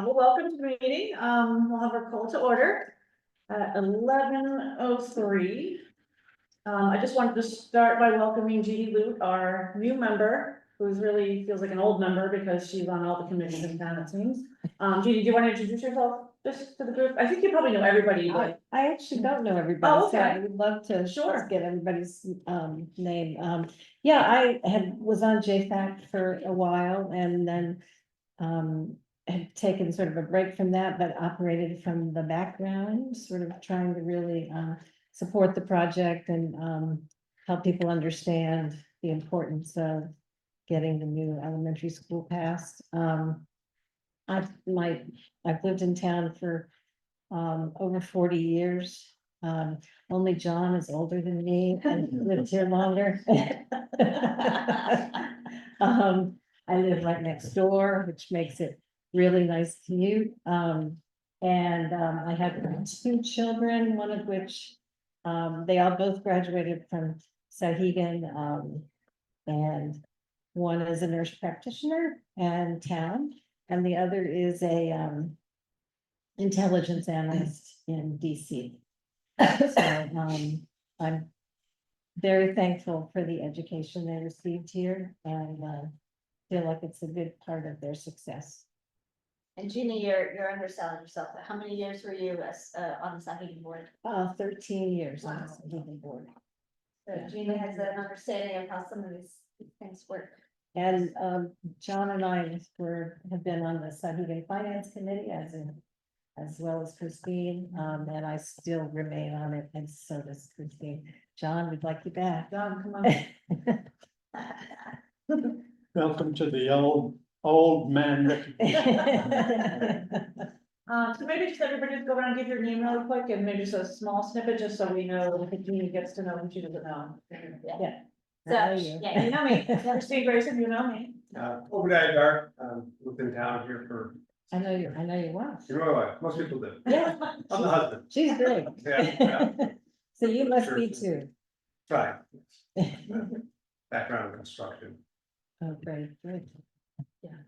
Well, welcome to the meeting. We'll have our call to order at 11:03. I just wanted to start by welcoming Jeannie Lute, our new member, who's really feels like an old member because she's on all the committees in town, it seems. Jeannie, do you want to introduce yourself just to the group? I think you probably know everybody, but. I actually don't know everybody, Oh, so okay. I would love to Sure. get everybody's name. Yeah, I was on JFAC for a while and then had taken sort of a break from that, but operated from the background, sort of trying to really support the project and help people understand the importance of getting the new elementary school passed. I've lived in town for over 40 years. Only John is older than me and lived here longer. I live right next door, which makes it really nice commute. I have 2 children, one of which they all both graduated from Sauhegan, and one is a nurse practitioner in town, and the other is a intelligence analyst in DC. So I'm very thankful for the education they received here and feel like it's a good part of their success. And Jeannie, you're underselling yourself, but how many years were you as on the Sauhegan board? 13 years on the Sauhegan board. So Jeannie has an understanding of how some of these things work. And John and I have been on the Sauhegan Finance Committee as well as Christine, and I still remain on it, and so does Christine. John, we'd like you back. John, come on. Welcome to the old man recognition. So maybe just everybody just go around and give your name really quick and maybe just a small snippet, just so we know if Jeannie gets to know who she doesn't know. Yeah. So, I know you. yeah, you know me. Christine Grayson, you know me. Obadiah, lived in town here for, I know you well. you know my wife, most people do. Yeah, I'm the husband, she's great. Yeah. So you must Sure. be too. right. Background in construction. Oh, great, good.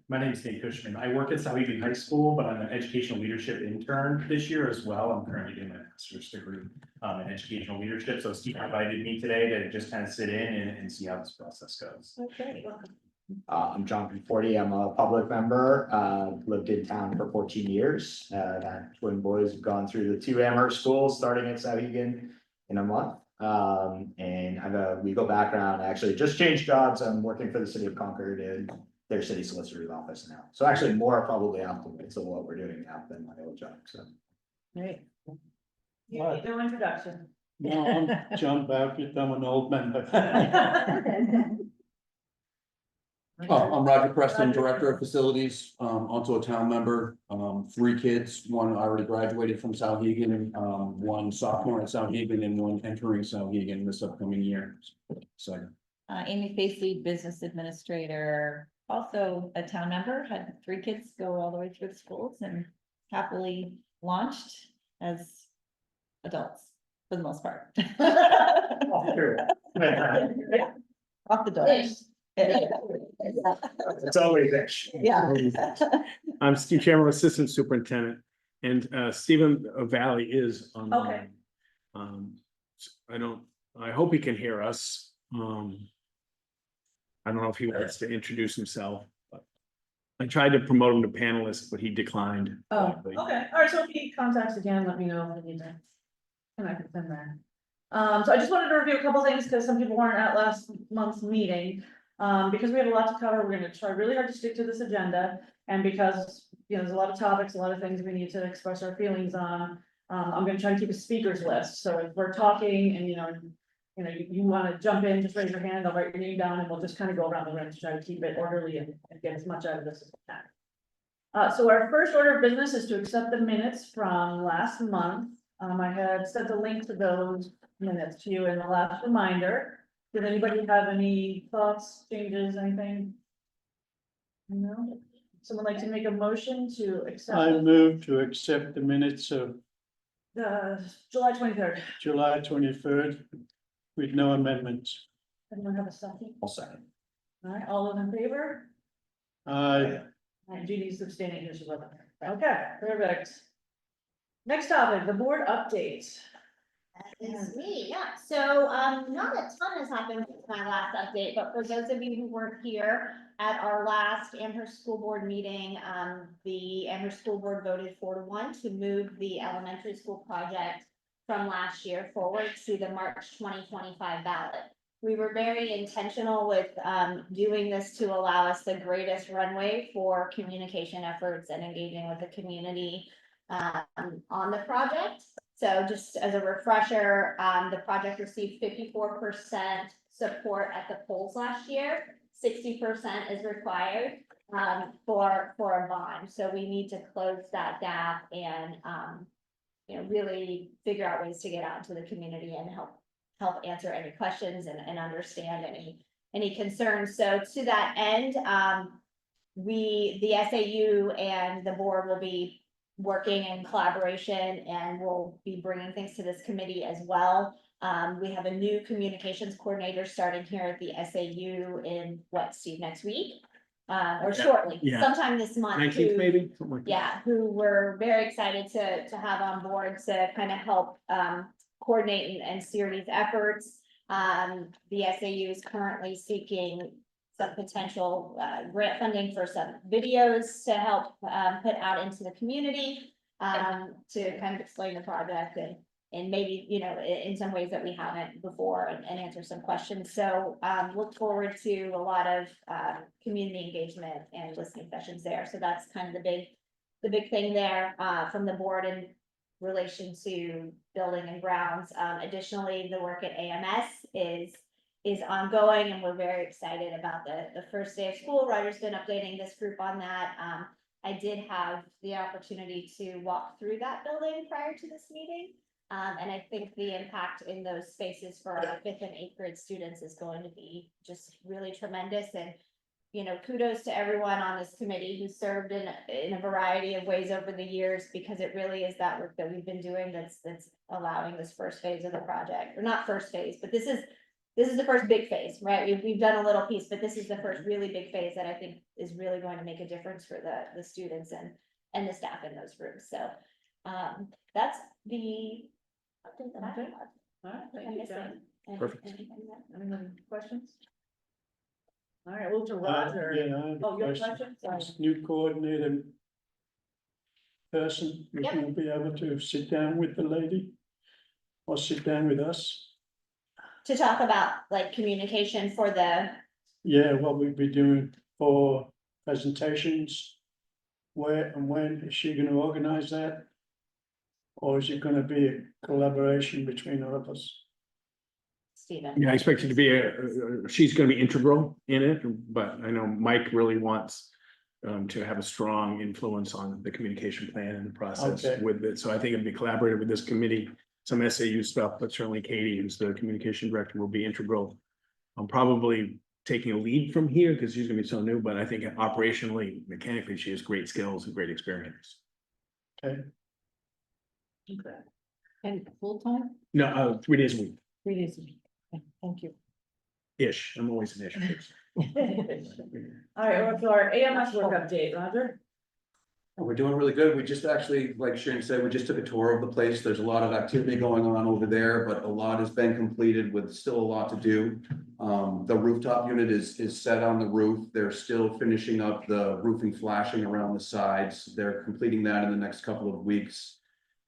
My name is Nate Cushman. I work at Sauhegan High School, but I'm an educational leadership intern this year as well. I'm currently doing my master's degree in educational leadership. So Steve invited me today to just kind of sit in and see how this process goes. Okay. I'm John Conforti. I'm a public member, lived in town for 14 years. Got twin boys have gone through the 2 Amherst schools, starting at Sauhegan in a month. And I have a legal background. I actually just changed jobs. I'm working for the city of Concord in their city solicitor's office now. So actually more probably optimal to what we're doing now than my old job, so. Great. You need no introduction. No, I'm John Bowkett, I'm an old member. I'm Roger Preston, Director of Facilities, also a town member, 3 kids, one already graduated from Sauhegan, one sophomore at Sauhegan and one entering Sauhegan this upcoming year. So. Amy Facey, business administrator, also a town member, had 3 kids go all the way through the schools and happily launched as adults for the most part. Yeah, off the doors. It's always there. Yeah. I'm Steve Chamberlain, Assistant Superintendent, and Stephen Valley is on. Okay. I hope he can hear us. I don't know if he wants to introduce himself, but I tried to promote him to panelist, but he declined. Oh, okay, all right, so if he contacts again, let me know if you need to connect with him there. So I just wanted to review a couple things, because some people weren't at last month's meeting. Because we have a lot to cover, we're gonna try really hard to stick to this agenda, and because, there's a lot of topics, a lot of things we need to express our feelings on. I'm gonna try to keep a speakers list, so if we're talking and, you wanna jump in, just raise your hand, I'll write your name down, and we'll just kind of go around the room to try to keep it orderly and get as much out of this as we can. So our first order of business is to accept the minutes from last month. I had sent a link to those minutes to you in the last reminder. Did anybody have any thoughts, changes, anything? No? Someone like to make a motion to accept I move to accept the minutes of the July 23rd? July 23rd with no amendments. Anyone have a second? I'll second. All right, all those in favor? Aye. Judy's abstaining, here, she wasn't. Okay, perfect. Next topic, the board update. It's me, yeah. So, not a ton has happened since my last update, but for those of you who weren't here at our last Amherst School Board meeting, the Amherst School Board voted 4-1 to move the elementary school project from last year forward to the March 2025 ballot. We were very intentional with, doing this to allow us the greatest runway for communication efforts and engaging with the community, on the project. So just as a refresher, the project received 54% support at the polls last year. 60% is required for a bond. So we need to close that gap and really figure out ways to get out into the community and help answer any questions and understand any concerns. So to that end, the SAU and the board will be working in collaboration, and we'll be bringing things to this committee as well. We have a new communications coordinator starting here at the SAU in Steve, next week? Or shortly, Yeah. sometime this month. 19th who- maybe, something like that. Yeah, who we're very excited to have on board to kind of help coordinate and steer these efforts. The SAU is currently seeking some potential grant funding for some videos to help put out into the community to kind of explain the project and maybe, in some ways that we haven't before and answer some questions. So look forward to a lot of community engagement and listening sessions there. So that's kind of the big thing there from the board in relation to building and grounds. Additionally, the work at AMS is ongoing, and we're very excited about the first day of school. Roger's been updating this group on that. I did have the opportunity to walk through that building prior to this meeting. And I think the impact in those spaces for our 5th and 8th grade students is going to be just really tremendous. And, kudos to everyone on this committee who served in a variety of ways over the years, because it really is that work that we've been doing that's allowing this first phase of the project, or not first phase, but this is the first big phase, right? We've done a little piece, but this is the first really big phase that I think is really going to make a difference for the students and the staff in those rooms. So that's the update that I have. All right, thank you, Jen. Perfect. Any other questions? All right, move to Roger. Yeah, I have a Oh, you have a question. question? Sorry. This new coordinator person, we Yep. will be able to sit down with the lady or sit down with us. To talk about like communication for the, Yeah, what we'll be doing for presentations. Where and when is she gonna organize that? Or is it gonna be a collaboration between all of us? Stephen. Yeah, I expect it to be she's gonna be integral in it, but I know Mike really wants to have a strong influence on the communication plan and the process Okay. with it. So I think it'd be collaborative with this committee, some SAU stuff, but certainly Katie, who's the communication director, will be integral. I'm probably taking a lead from here because she's gonna be so new, but I think operationally, mechanically, she has great skills and great experience. Okay. And full-time, No, 3 days a week, 3 days a week. Okay, thank you. ish. I'm always an ish. All right, we're to our AMS work update, Roger. We're doing really good. We just actually, like Sharon said, we just took a tour of the place. There's a lot of activity going on over there, but a lot has been completed with still a lot to do. The rooftop unit is set on the roof. They're still finishing up the roofing flashing around the sides. They're completing that in the next couple of weeks.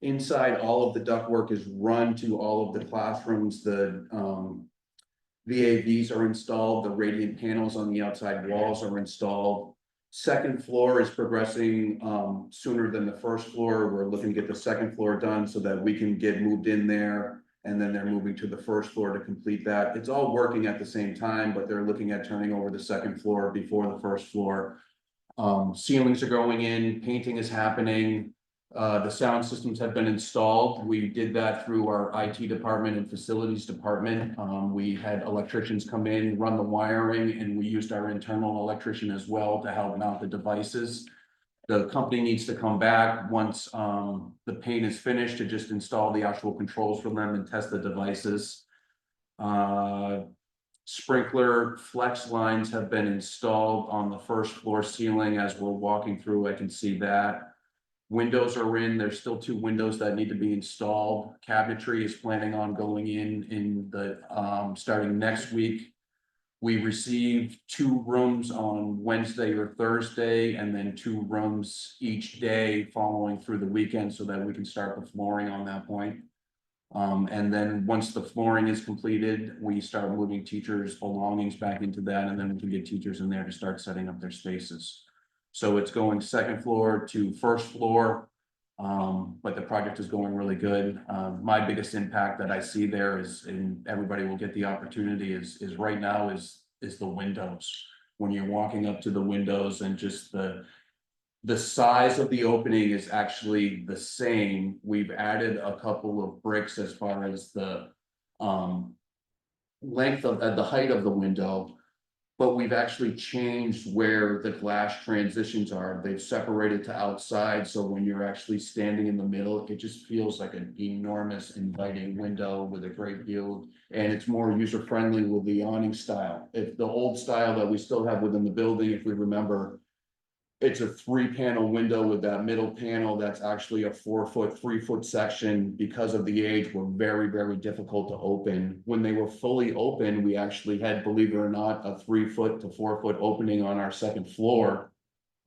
Inside, all of the ductwork is run to all of the classrooms. The VAVs are installed. The radiant panels on the outside walls are installed. Second floor is progressing sooner than the first floor. We're looking to get the second floor done so that we can get moved in there. And then they're moving to the first floor to complete that. It's all working at the same time, but they're looking at turning over the second floor before the first floor. Ceilings are going in, painting is happening. The sound systems have been installed. We did that through our IT department and facilities department. We had electricians come in, run the wiring, and we used our internal electrician as well to help mount the devices. The company needs to come back once the paint is finished to just install the actual controls for them and test the devices. Sprinkler flex lines have been installed on the first floor ceiling. As we're walking through, I can see that. Windows are in, there's still 2 windows that need to be installed. Cabinetry is planning on going in the, starting next week. We received 2 rooms on Wednesday or Thursday, and then 2 rooms each day following through the weekend so that we can start the flooring on that point. And then once the flooring is completed, we start moving teachers' belongings back into that, and then we can get teachers in there to start setting up their spaces. So it's going 2nd floor to 1st floor. But the project is going really good. My biggest impact that I see there is, and everybody will get the opportunity, is right now is the windows. When you're walking up to the windows and just the size of the opening is actually the same. We've added a couple of bricks as far as the length of the height of the window. But we've actually changed where the glass transitions are. They've separated to outside, so when you're actually standing in the middle, it just feels like an enormous inviting window with a great view. And it's more user-friendly with the awning style. If the old style that we still have within the building, if we remember, it's a 3-panel window with that middle panel that's actually a 4-foot, 3-foot section. Because of the age, were very, very difficult to open. When they were fully open, we actually had, believe it or not, a 3-foot to 4-foot opening on our 2nd floor,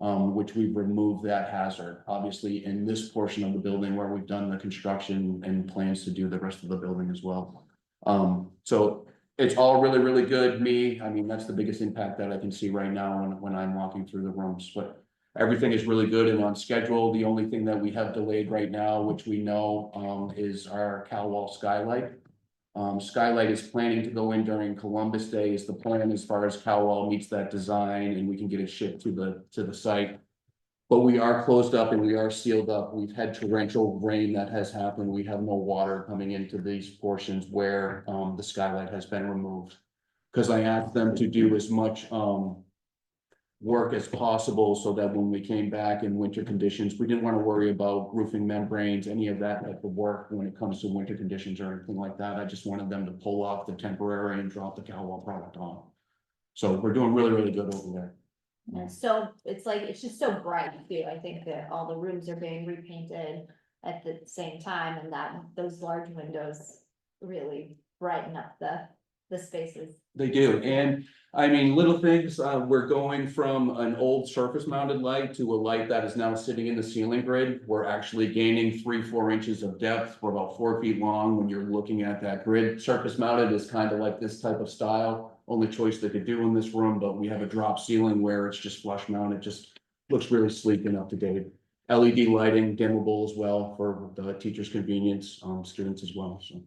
which we've removed that hazard. Obviously, in this portion of the building where we've done the construction and plans to do the rest of the building as well. So it's all really, really good. I mean, that's the biggest impact that I can see right now when I'm walking through the rooms, but everything is really good and on schedule. The only thing that we have delayed right now, which we know, is our cow wall skylight. Skylight is planning to go in during Columbus Day is the plan as far as cow wall meets that design, and we can get it shipped to the site. But we are closed up and we are sealed up. We've had torrential rain that has happened. We have no water coming into these portions where the skylight has been removed. Because I asked them to do as much work as possible so that when we came back in winter conditions, we didn't want to worry about roofing membranes, any of that type of work when it comes to winter conditions or anything like that. I just wanted them to pull off the temporary and drop the cow wall product on. So we're doing really, really good over there. So it's like, it's just so bright too. I think that all the rooms are being repainted at the same time, and that those large windows really brighten up the spaces. They do, and I mean, little things, we're going from an old surface mounted light to a light that is now sitting in the ceiling grid. We're actually gaining 3-4 inches of depth. We're about 4 feet long when you're looking at that grid. Surface mounted is kind of like this type of style. Only choice they could do in this room, but we have a drop ceiling where it's just flush mounted, just looks really sleek and up to date. LED lighting, dimmable as well for the teacher's convenience, students as well, so.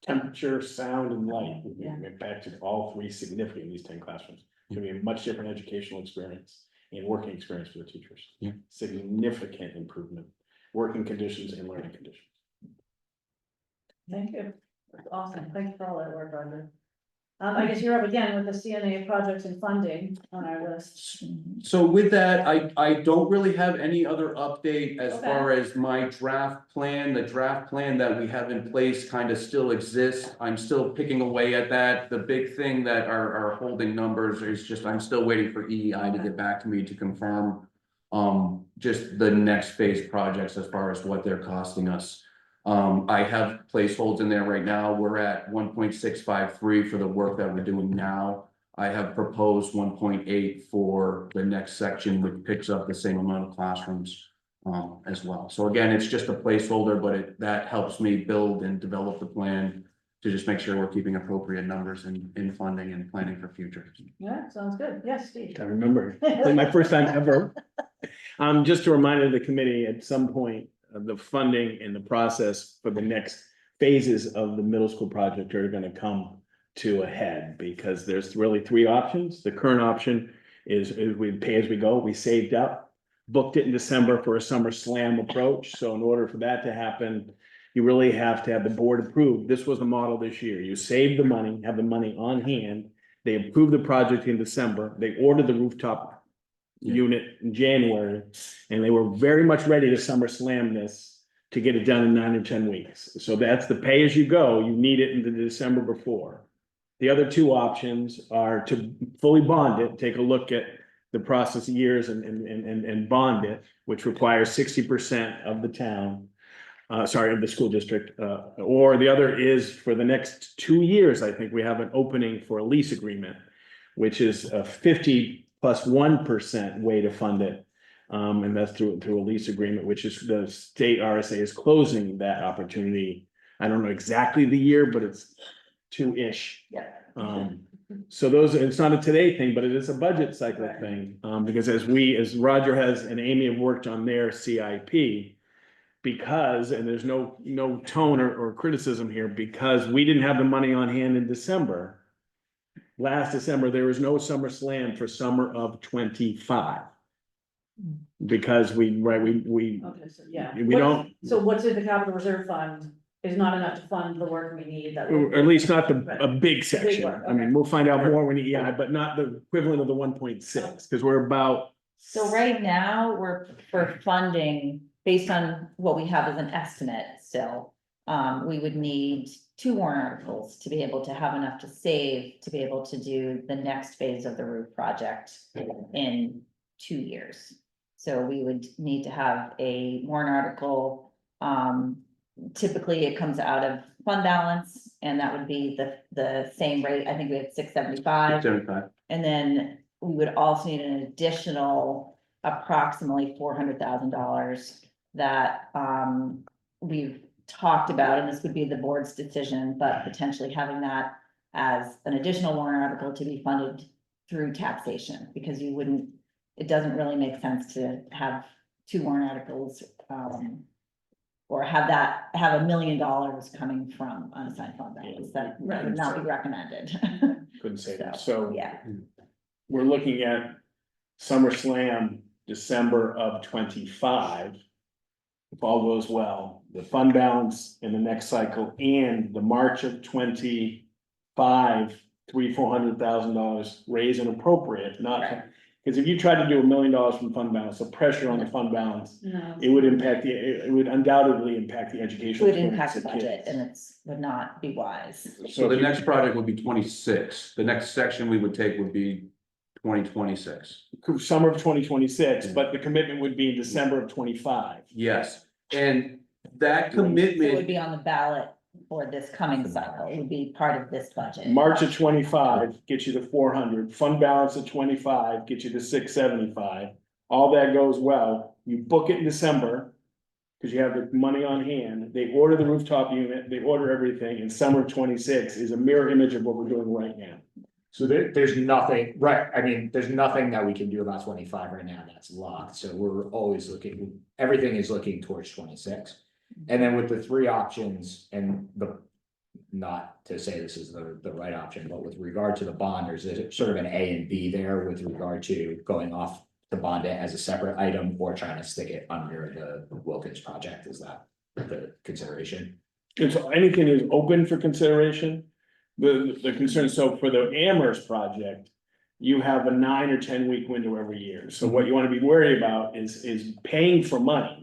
Temperature, sound, and light will be impacted all 3 significantly in these 10 classrooms. It's gonna be a much different educational experience and working experience for the teachers. Yeah. Significant improvement, working conditions and learning conditions. Thank you. That's awesome. Thank you for all that work, Roger. I guess you're up again with the CNA projects and funding on our list. So with that, I don't really have any other update as Okay. far as my draft plan. The draft plan that we have in place kind of still exists. I'm still picking away at that. The big thing that are holding numbers is just, I'm still waiting for EEI to get back to me to confirm just the next phase projects as far as what they're costing us. I have placeholds in there right now. We're at 1.653 for the work that we're doing now. I have proposed 1.8 for the next section, which picks up the same amount of classrooms as well. So again, it's just a placeholder, but that helps me build and develop the plan to just make sure we're keeping appropriate numbers in funding and planning for future. Yeah, sounds good. Yes, Steve. I remember, like my first time ever. Just a reminder to the committee, at some point, the funding and the process for the next phases of the middle school project are gonna come to a head, because there's really 3 options. The current option is we pay as we go. We saved up, booked it in December for a summer slam approach. So in order for that to happen, you really have to have the board approved. This was the model this year. You save the money, have the money on hand. They approved the project in December. They ordered the rooftop unit in January, and they were very much ready to summer slam this to get it done in 9 or 10 weeks. So that's the pay as you go. You need it in the December before. The other 2 options are to fully bond it, take a look at the process years and bond it, which requires 60% of the town. Of the school district, or the other is for the next 2 years, I think we have an opening for a lease agreement. Which is a 50 plus 1% way to fund it. And that's through a lease agreement, which is the state RSA is closing that opportunity. I don't know exactly the year, but it's 2-ish. Yeah. So it's not a today thing, but it is a budget cycle thing, because as Roger has and Amy have worked on their CIP. Because, and there's no tone or criticism here, because we didn't have the money on hand in December. Last December, there was no summer slam for summer of 25. Because we Okay, so yeah. We don't- So what's in the capital reserve fund is not enough to fund the work we need that. or at least not a big section. work, I mean, okay. we'll find out more when the EI, but not the equivalent of the 1.6, because we're about. So right now, we're for funding, based on what we have as an estimate still, we would need 2 warrant articles to be able to have enough to save, to be able to do the next phase of the roof project in 2 years. So we would need to have a warrant article, typically it comes out of fund balance, and that would be the same rate, I think we had 675. 75. And then we would also need an additional approximately $400,000 that we've talked about, and this would be the board's decision, but potentially having that as an additional warrant article to be funded through taxation, because it doesn't really make sense to have 2 warrant articles, or have $1 million coming from unassigned fund balance. That would not be recommended. Couldn't say that, So, so yeah, we're looking at SummerSlam, December of 25. If all goes well, the fund balance in the next cycle and the March of 25, $300,000-400,000 raise and appropriate, not. Right. Because if you try to do $1 million from fund balance, the pressure on the fund balance, No. it would undoubtedly impact the education. would impact the budget, and would not be wise. So the next project would be 26. The next section we would take would be 2026. Summer of 2026, but the commitment would be in December of 25. Yes, and that So it would commitment, be on the ballot for this coming cycle, it would be part of this budget. March of 25 gets you to 400, fund balance of 25 gets you to 675. All that goes well, you book it in December. Cause you have the money on hand, they order the rooftop unit, they order everything, and summer of 26 is a mirror image of what we're doing right now. So there's nothing, right, I mean, there's nothing that we can do about 25 right now that's locked, so we're always looking, everything is looking towards 26. And then with the 3 options and not to say this is the right option, but with regard to the bond, there's sort of an A and B there with regard to going off to bond it as a separate item or trying to stick it under the Wilkins project, is that the consideration? And so anything is open for consideration. The concern, so for the Amherst project, you have a 9 or 10 week window every year. So what you want to be worried about is paying for money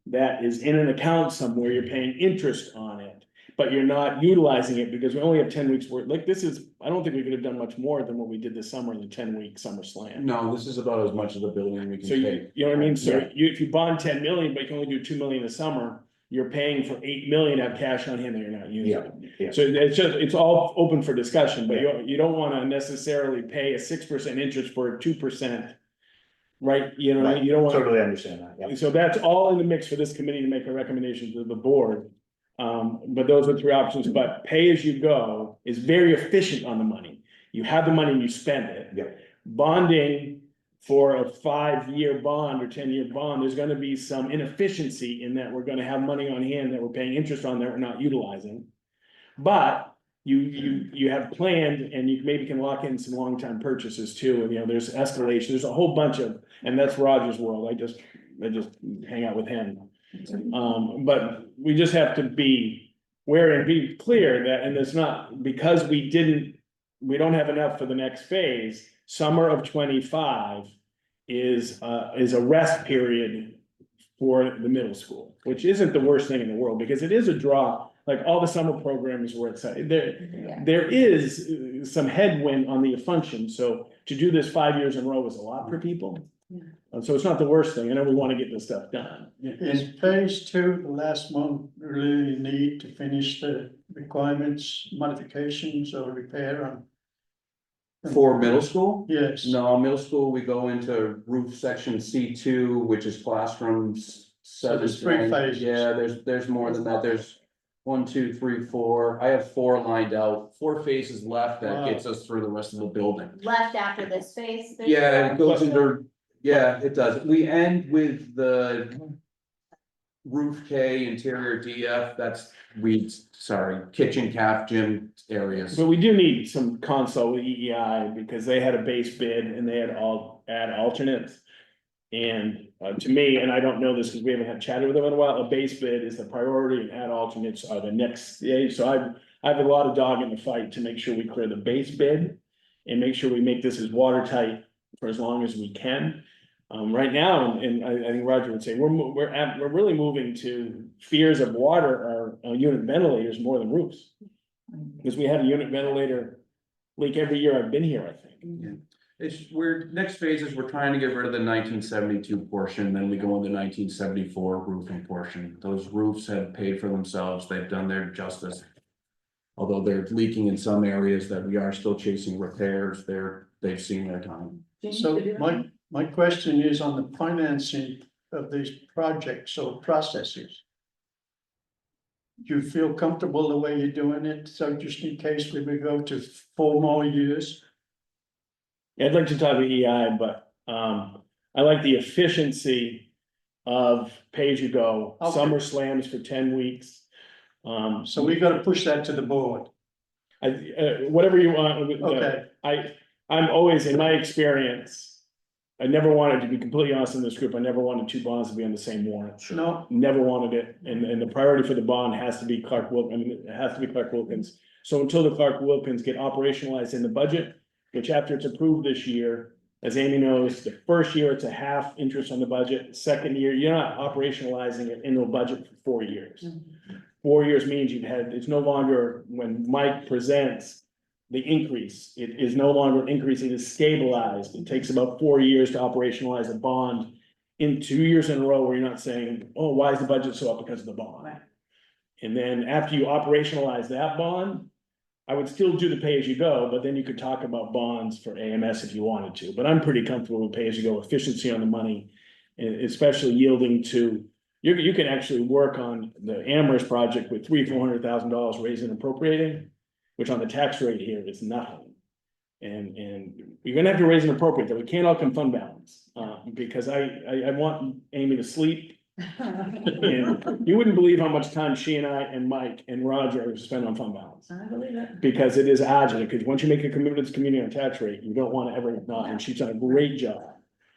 that is in an account somewhere, you're paying interest on it, but you're not utilizing it because we only have 10 weeks worth. Like this is, I don't think we could have done much more than what we did this summer in the 10-week summer slam. no, this is about as much of the building we can So take. you know what I mean? So Yeah. if you bond 10 million, but you can only do 2 million a summer, you're paying for 8 million to have cash on hand that you're not using. Yeah. So it's all open for discussion, but you don't wanna necessarily pay a 6% interest for a 2%. Right, you know, Right. you don't want. Totally understand that, yeah. So that's all in the mix for this committee to make a recommendation to the board. But those are 3 options, but pay as you go is very efficient on the money. You have the money and you spend it. Yeah. Bonding for a 5-year bond or 10-year bond, there's gonna be some inefficiency in that we're gonna have money on hand that we're paying interest on that we're not utilizing. But you have planned and you maybe can lock in some long-time purchases too, and there's escalation, there's a whole bunch of, and that's Roger's world, I just hang out with him. But we just have to be aware and be clear that, and it's not, because we don't have enough for the next phase, summer of 25 is a rest period for the middle school, which isn't the worst thing in the world, because it is a draw like all the summer programs were excited, Yeah. there is some headwind on the function, so to do this 5 years in a row is a lot for people. So it's not the worst thing, I know we wanna get this stuff done. Is phase two, the last one, really need to finish the requirements, modifications or repair on? For middle school? Yes. No, middle school, we go into roof section C2, which is classrooms. So there's three 7, 10. phases. Yeah, there's more than that. There's 1, 2, 3, 4. I have 4 lined out, 4 phases left that Wow. gets us through the rest of the building. Left after this phase. there's Yeah, one. it goes into, yeah, it does. We end with the roof K, interior DF, that's kitchen, calf, gym areas. But we do need some consult with EEI, because they had a base bid and they had add alternates. And to me, and I don't know this because we haven't had chatted with them in a while, a base bid is the priority and add alternates are the next stage. So I have a lot of dog in the fight to make sure we clear the base bid. And make sure we make this as watertight for as long as we can. Right now, and I think Roger would say, we're really moving to fears of water are unit ventilators more than roofs. Because we had a unit ventilator leak every year I've been here, I think. Next phase is we're trying to get rid of the 1972 portion, then we go into 1974 roofing portion. Those roofs have paid for themselves, they've done their justice. Although they're leaking in some areas that we are still chasing repairs, they've seen their time. So my question is on the financing of these projects or processes. Do you feel comfortable the way you're doing it? So just in case we would go to 4 more years? I'd like to talk to EI, but I like the efficiency of pay-as-you-go, Okay. summer slams for 10 weeks. So we gotta push that to the board. Whatever you want. Okay. I'm always, in my experience, I never wanted, to be completely honest in this group, I never wanted 2 bonds to be on the same warrant. No, Never wanted it, and the priority for the bond has to be Clark Wilkins, I mean, it has to be Clark Wilkins. So until the Clark Wilkins get operationalized in the budget, which after it's approved this year, as Amy knows, the first year it's a half interest on the budget, second year, you're not operationalizing it into a budget for 4 years. 4 years means it's no longer, when Mike presents the increase, it is no longer an increase, it is stabilized. It takes about 4 years to operationalize a bond in 2 years in a row where you're not saying, oh, why is the budget so up because of the bond? Right. And then after you operationalize that bond, I would still do the pay-as-you-go, but then you could talk about bonds for AMS if you wanted to. But I'm pretty comfortable with pay-as-you-go efficiency on the money, and especially yielding to, you can actually work on the Amherst project with $300,000-400,000 raising and appropriating, which on the tax rate here is nothing. And you're gonna have to raise and appropriate that. We can't all come fund balance, because I want Amy to sleep. And you wouldn't believe how much time she and I and Mike and Roger spend on fund balance. I believe it. Because it is agile, because once you make a commitment to the community on tax rate, you don't want to ever not, and she's done a great job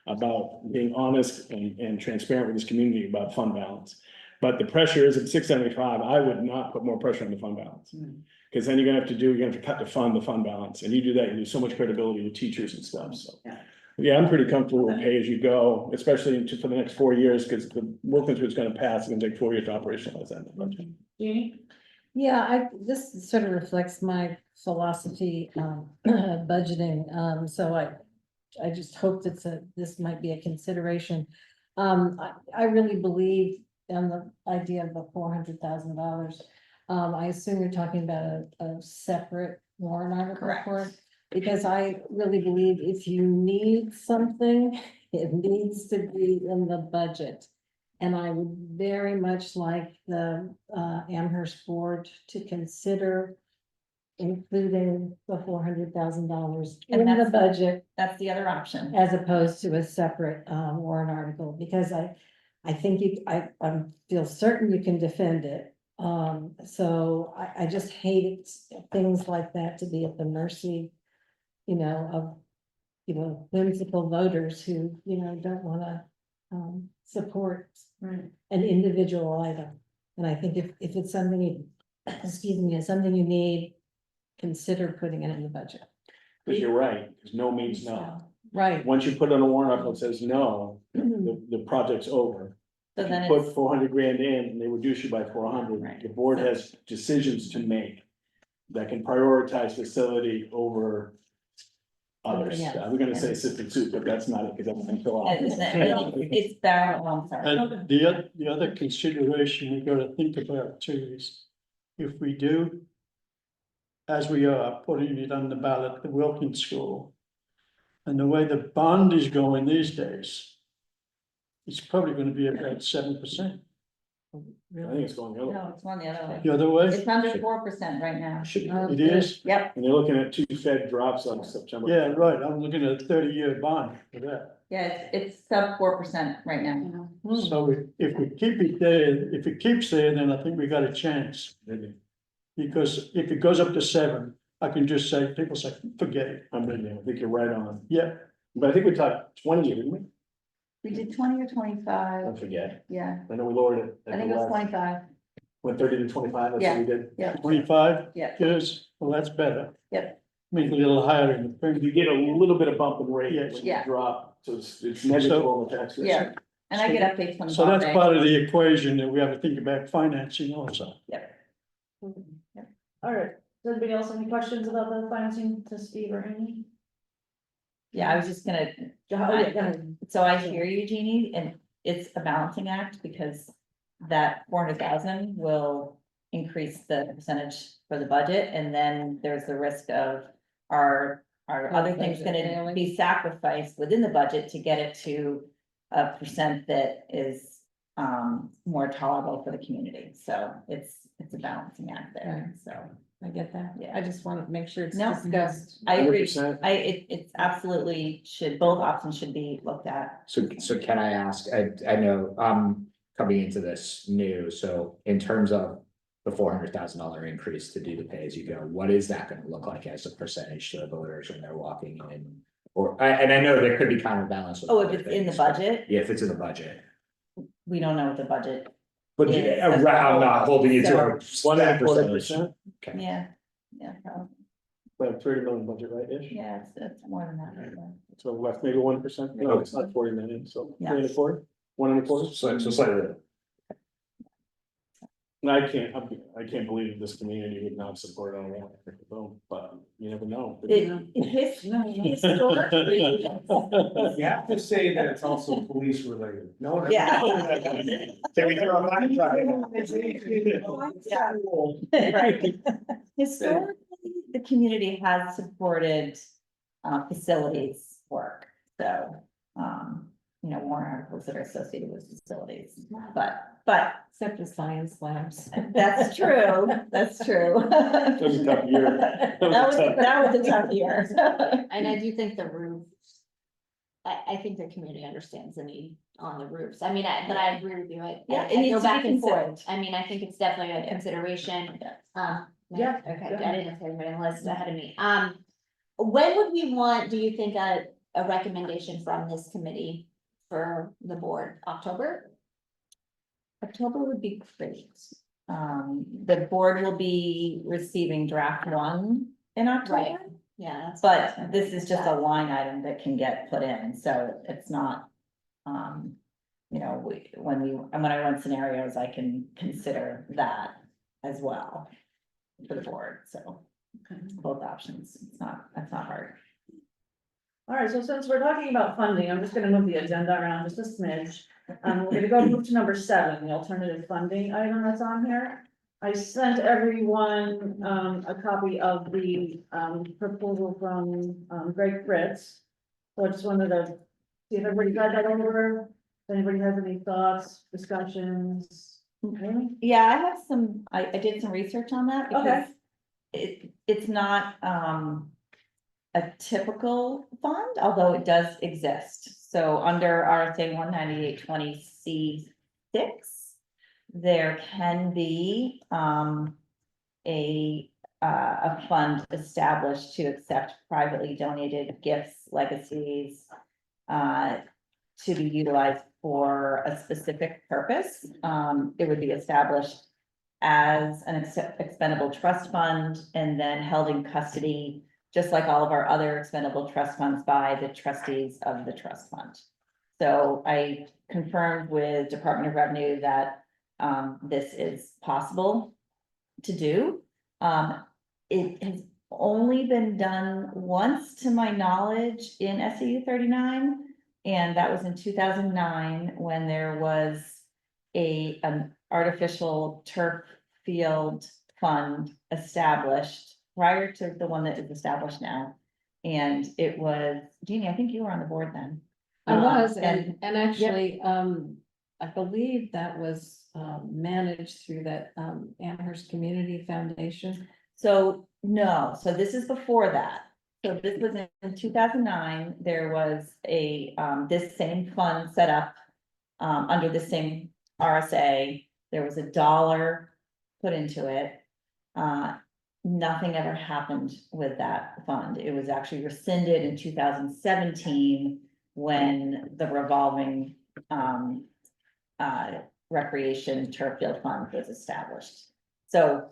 about being honest and transparent with this community about fund balance. But the pressure is at 675, I would not put more pressure on the fund balance. Because then you're gonna have to cut the fund balance, and you do that, you lose so much credibility with teachers and stuff, so. Yeah. Yeah, I'm pretty comfortable with pay as you go, especially for the next 4 years, because the Wilkins was gonna pass, it's gonna take 4 years to operationalize that. Jeannie? Yeah, this sort of reflects my philosophy, budgeting, so I just hope this might be a consideration. I really believe in the idea of the $400,000. I assume you're talking about a separate warrant article for it. Because I really believe if you need something, it needs to be in the budget. And I would very much like the Amherst board to consider including the $400,000 And in the that's- budget That's the other option. as opposed to a separate warrant article, because I think I feel certain you can defend it. So I just hate things like that to be at the mercy, of, whimsical voters who, don't wanna support Right. an individual item. And I think if it's something it's something you need, consider putting it in the budget. Because you're right, because no means no. Right. Once you put on a warrant article that says no, the project's over. So If then you put it's, 400 grand in and they reduce you by 400, Right. the board has decisions to make that can prioritize facility over others. Yeah. I was gonna say assistant suit, but that's not it, because that's until. and it's barrel, I'm sorry. And the other consideration we gotta think about too is, if we do, as we are putting it on the ballot, the Wilkins School, and the way the bond is going these days, it's probably gonna be about 7%. I think it's going the other way. No, it's one the other way. The other way, It's under 4% right now. Should be. it is, Yep, And they're looking at 2 Fed drops on September. yeah, right, I'm looking at a 30-year bond for that. yeah, it's sub 4% right now. So if we keep it there, if it keeps there, then I think we got a chance. Maybe. Because if it goes up to 7, I can just say, people say, forget it. I'm with you. I think you're right on. Yeah, But I think we talked 20, didn't we? We did 20 or 25, I forget. yeah, I know we lowered it. I think it was 25, Went 30 to 25, that's what we did. yeah, 25 yeah, years, well, that's better. Yep. Make it a little higher in the You premium. get a little bit of bump in rate Yes. when you Yeah. drop, so it's negligible in the taxes. yeah. And I get updates from the. So bond that's bank. part of the equation that we have to think about financing also. All right, does anybody else have any questions about the financing to Steve or Amy? Yeah, I was just gonna, Oh, yeah, go ahead. so I hear you, Jeannie, and it's a balancing act because that 400,000 will increase the percentage for the budget, and then there's the risk of our other things budget gonna failing. be sacrificed within the budget to get it to a percent that is more tolerable for the community, so it's a balancing act there, so. I get that. Yeah. I just want to make sure it's No. discussed. I agree, 100%. it's absolutely should, both options should be looked at. So can I ask, I know I'm coming into this new, so in terms of the $400,000 increase to do the pay as you go, what is that gonna look like as a percentage to the voters when they're walking in? Or, and I know there could be counterbalance. with Oh, if other it's in the things, but- budget, Yeah, if it's in the budget, we don't know what the budget, but Yes, I'm not holding you to a 1.25%, Okay. yeah, probably, like 30 million budget, right, ish? yeah, it's more than that. Right now. So left maybe 1%, no, it's not 40 million, so Yeah. 3.25, 1.25. So slightly. And I can't believe this community would not support all that, but you never know. Historically, You have to say that it's also police related. No. Yeah. Can we throw a line Right. Historically, the community has supported facilities work, so, warrant articles that are associated with facilities, but. Except the science labs. That's true, that's true. That was a tough year. That was a tough year. And I do think the roof. I think the community understands the need on the roofs. I mean, but I agree with you. Yeah, it I needs go to be back and forth. considered. I mean, I think it's definitely a consideration. Yeah, Okay, go I didn't know if anybody on the list ahead of me. When would we want, do you think a recommendation from this committee for the board? October? October would be great. The board will be receiving draft 1 in October. Right. Yeah. But this is just a line item that can get put in, so it's not, when I run scenarios, I can consider that as well. For the board, so both options, that's not hard. All right, so since we're talking about funding, I'm just gonna move the agenda around just a smidge. We're gonna move to number 7, the alternative funding item that's on here. I sent everyone, a copy of the, proposal from, Greg Fritz. So I just wanted to see if everybody got that over, if anybody has any thoughts, discussions. Amy? Yeah, I have some, I did some research on that because it's not, a typical fund, although it does exist. So under RSA 19820C6, there can be a fund established to accept privately donated gifts, legacies, to be utilized for a specific purpose. It would be established as an expendable trust fund and then held in custody, just like all of our other expendable trust funds, by the trustees of the trust fund. So I confirmed with Department of Revenue that this is possible to do. It has only been done once to my knowledge in SAU 39. And that was in 2009 when there was an artificial turf field fund established prior to the one that is established now. And it was, Jeannie, I think you were on the board then. I was, And and actually, I believe that was, managed through that, Amherst Community Foundation. so, no, so this is before that. So this was in 2009, there was this same fund set up. Under the same RSA, there was $1 put into it. Nothing ever happened with that fund. It was actually rescinded in 2017 when the revolving recreation turf field fund was established. So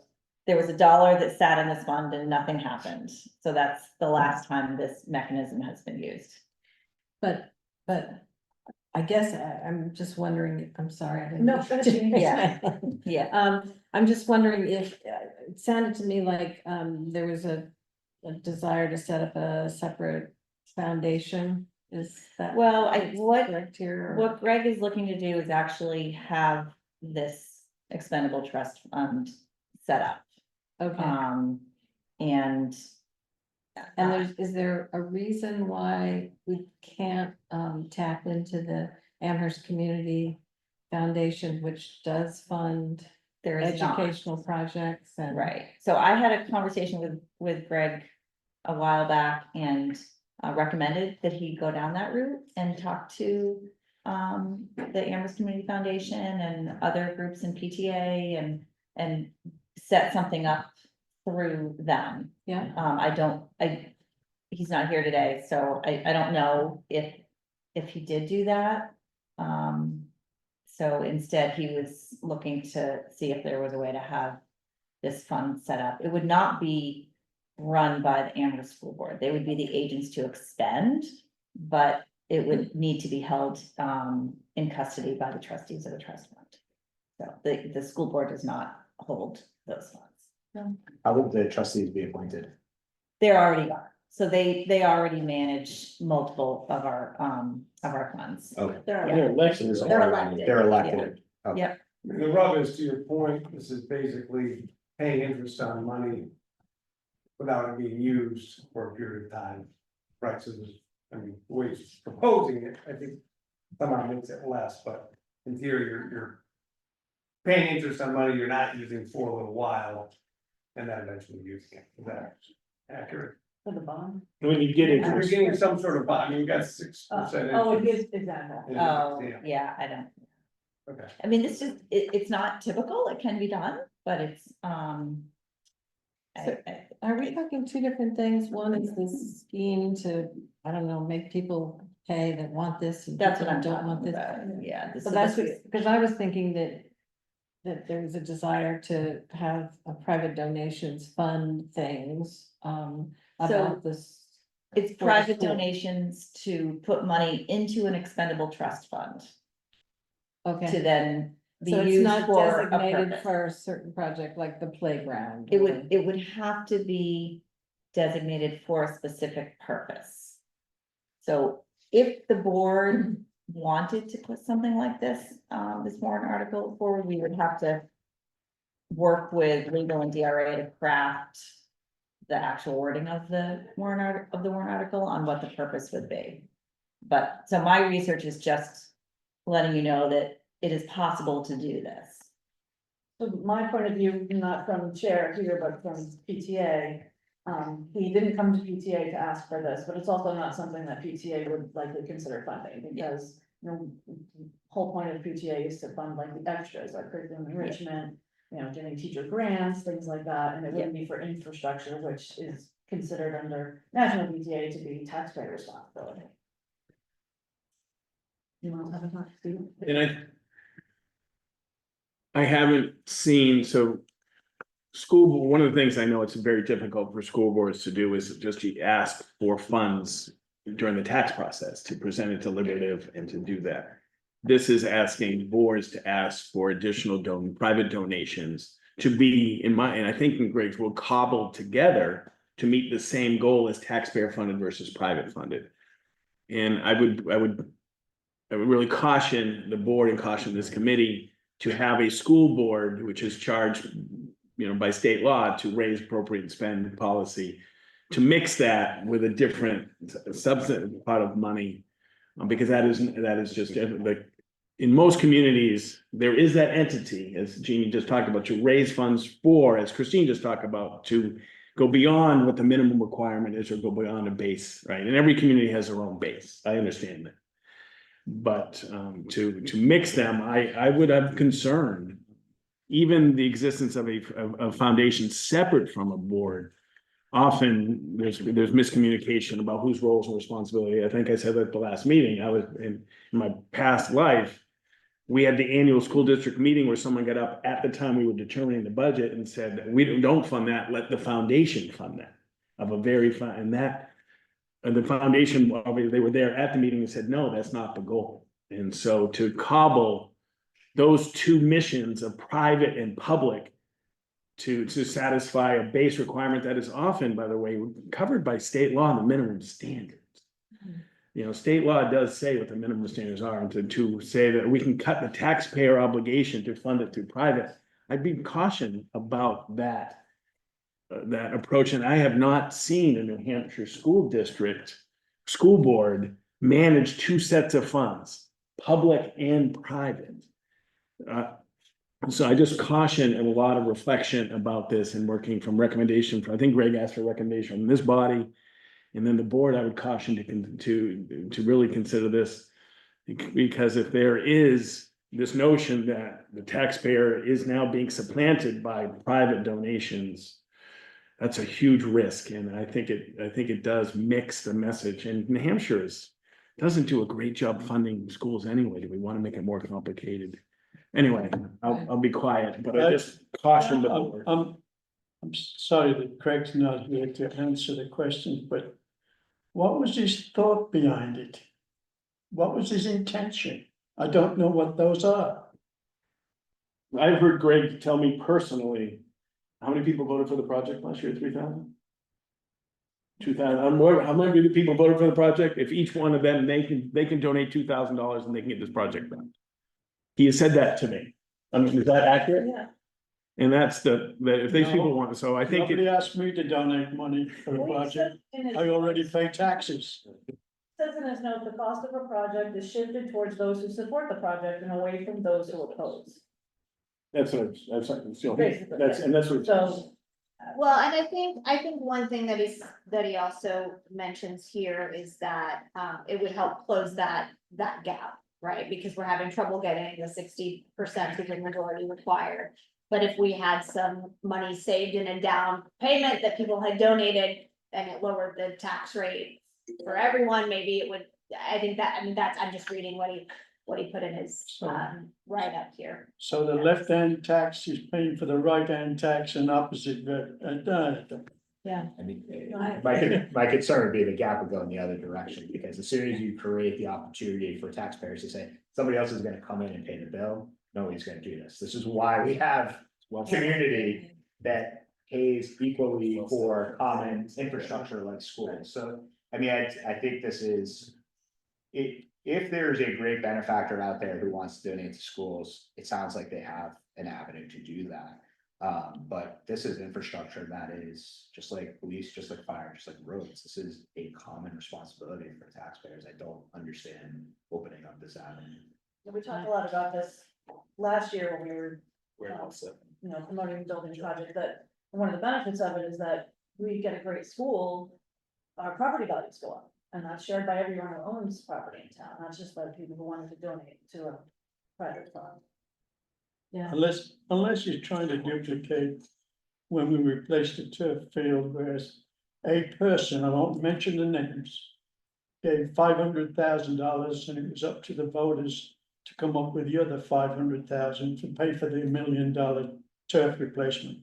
there was $1 that sat in this fund and nothing happened. So that's the last time this mechanism has been used. But I guess I'm just wondering, I'm sorry. I didn't- No, go ahead, Jeannie. Yeah. Yeah, I'm just wondering if, it sounded to me like, there was a desire to set up a separate foundation, is that? well, Correct here? or- what Greg is looking to do is actually have this expendable trust fund set up. Okay, And. and is there a reason why we can't, tap into the Amherst Community Foundation, which does fund There is not. educational projects and? Right, so I had a conversation with Greg a while back and recommended that he go down that route and talk to the Amherst Community Foundation and other groups in PTA and set something up through them. Yeah, He's not here today, so I don't know if he did do that. So instead, he was looking to see if there was a way to have this fund set up. It would not be run by the Amherst School Board. They would be the agents to expend, but it would need to be held in custody by the trustees of the trust fund. So the school board does not hold those funds. How would the trustees be appointed? They already are. So they already manage multiple of our funds. Okay. They're- Yeah. They're elected. They're elected. They're elected. Okay. Yep. The rub is, to your point, this is basically paying interest on money without it being used for a period of time. Right, so there's, I mean, the way he's proposing it, I think somehow makes it less, but in theory, you're paying interest on money you're not using for a little while and then eventually using it. Is that accurate? For the bond. When you get You're interest, getting some sort of bond, you got 6%. Oh, it interest. is, exactly. Oh, Yeah, yeah, I don't. okay. I mean, it's not typical. It can be done, but it's, are we talking two different things? One is this scheme to, I don't know, make people pay that want this and that's what people I'm don't want talking this. about. Yeah. So that's what, because I was thinking that there's a desire to have a private donations fund things, about this. It's for the private school. donations to put money into an expendable trust fund to Okay, then be so it's used not for a designated purpose. for a certain project like the playground. It would have to be designated for a specific purpose. So if the board wanted to put something like this warrant article forward, we would have to work with legal and DRA to craft the actual wording of the warrant article on what the purpose would be. But, so my research is just letting you know that it is possible to do this. So my point of view, not from chair here, but from PTA, he didn't come to PTA to ask for this, but it's also not something that PTA would likely consider funding, because, you know, whole point of PTA is to fund like the extras, like curriculum enrichment, you know, giving teacher grants, things like that, and it wouldn't be for infrastructure, which is considered under national PTA to be taxpayer responsibility. You want to have a talk, Steve? and I haven't seen, so. One of the things I know it's very difficult for school boards to do is just to ask for funds during the tax process to present it deliberative and to do that. This is asking boards to ask for additional private donations to be and I think in Greg's will cobble together to meet the same goal as taxpayer funded versus private funded. And I would really caution the board and caution this committee to have a school board, which is charged, by state law to raise appropriate spend policy, to mix that with a different substantive pot of money. Because that is just like, in most communities, there is that entity, as Jeannie just talked about, to raise funds for, as Christine just talked about, to go beyond what the minimum requirement is or go beyond a base, right? And every community has their own base. I understand that. But to mix them, I would have concern. Even the existence of a foundation separate from a board, often there's miscommunication about whose roles and responsibility. I think I said that at the last meeting. I was in my past life. We had the annual school district meeting where someone got up at the time we were determining the budget and said, we don't fund that, let the foundation fund that. Of a very fun, and that, and the foundation, they were there at the meeting and said, no, that's not the goal. And so to cobble those two missions of private and public to satisfy a base requirement that is often, by the way, covered by state law and the minimum standards. State law does say what the minimum standards are, and to say that we can cut the taxpayer obligation to fund it through private, I'd be cautioned about that approach. And I have not seen a New Hampshire school board manage two sets of funds, public and private. So I just caution and a lot of reflection about this and working from recommendation. I think Greg asked for a recommendation from this body. And then the board, I would caution to really consider this, because if there is this notion that the taxpayer is now being supplanted by private donations, that's a huge risk. And I think it does mix the message. And New Hampshire doesn't do a great job funding schools anyway. Do we want to make it more complicated? Anyway, I'll be quiet, but I just caution the board. I'm sorry that Craig's not here to answer the questions, but what was his thought behind it? What was his intention? I don't know what those are. I've heard Greg tell me personally, how many people voted for the project last year? 3,000? 2,000, how many people voted for the project? If each one of them, they can donate $2,000 and they can get this project done. He has said that to me. Is that accurate? Yeah. And that's if these No. people want, so I think Nobody asked me to donate money for a Well, he project. said in his- I already pay taxes. Says in his note, the cost of a project is shifted towards those who support the project and away from those who oppose. that's what, Basically, that's what. So, Well, and I think one thing that he also mentions here is that, it would help close that gap, right? Because we're having trouble getting the 60% of the majority required. But if we had some money saved in a down payment that people had donated and it lowered the tax rate for everyone, maybe it would, I'm just reading what he put in his, write up here. So the left-hand tax is paying for the right-hand tax and opposite. yeah. I mean, Right. my concern would be the gap would go in the other direction, because as soon as you create the opportunity for taxpayers to say, somebody else is gonna come in and pay the bill, nobody's gonna do this. This is why we have community that pays equally for common infrastructure like schools. So, I mean, I think this is, if there's a great benefactor out there who wants to donate to schools, it sounds like they have an avenue to do that. But this is infrastructure that is just like police, just like fire, just like roads. This is a common responsibility for taxpayers. I don't understand opening up this avenue. We talked a lot about this last year when we were, We're all set. promoting the building project, that one of the benefits of it is that we get a great school, our property values go up. And that's shared by everyone who owns property in town, not just by people who wanted to donate to a private fund. Yeah. Unless you're trying to duplicate when we replaced the turf field, whereas a person, I won't mention the names, gave $500,000 and it was up to the voters to come up with the other 500,000 to pay for the $1 million turf replacement.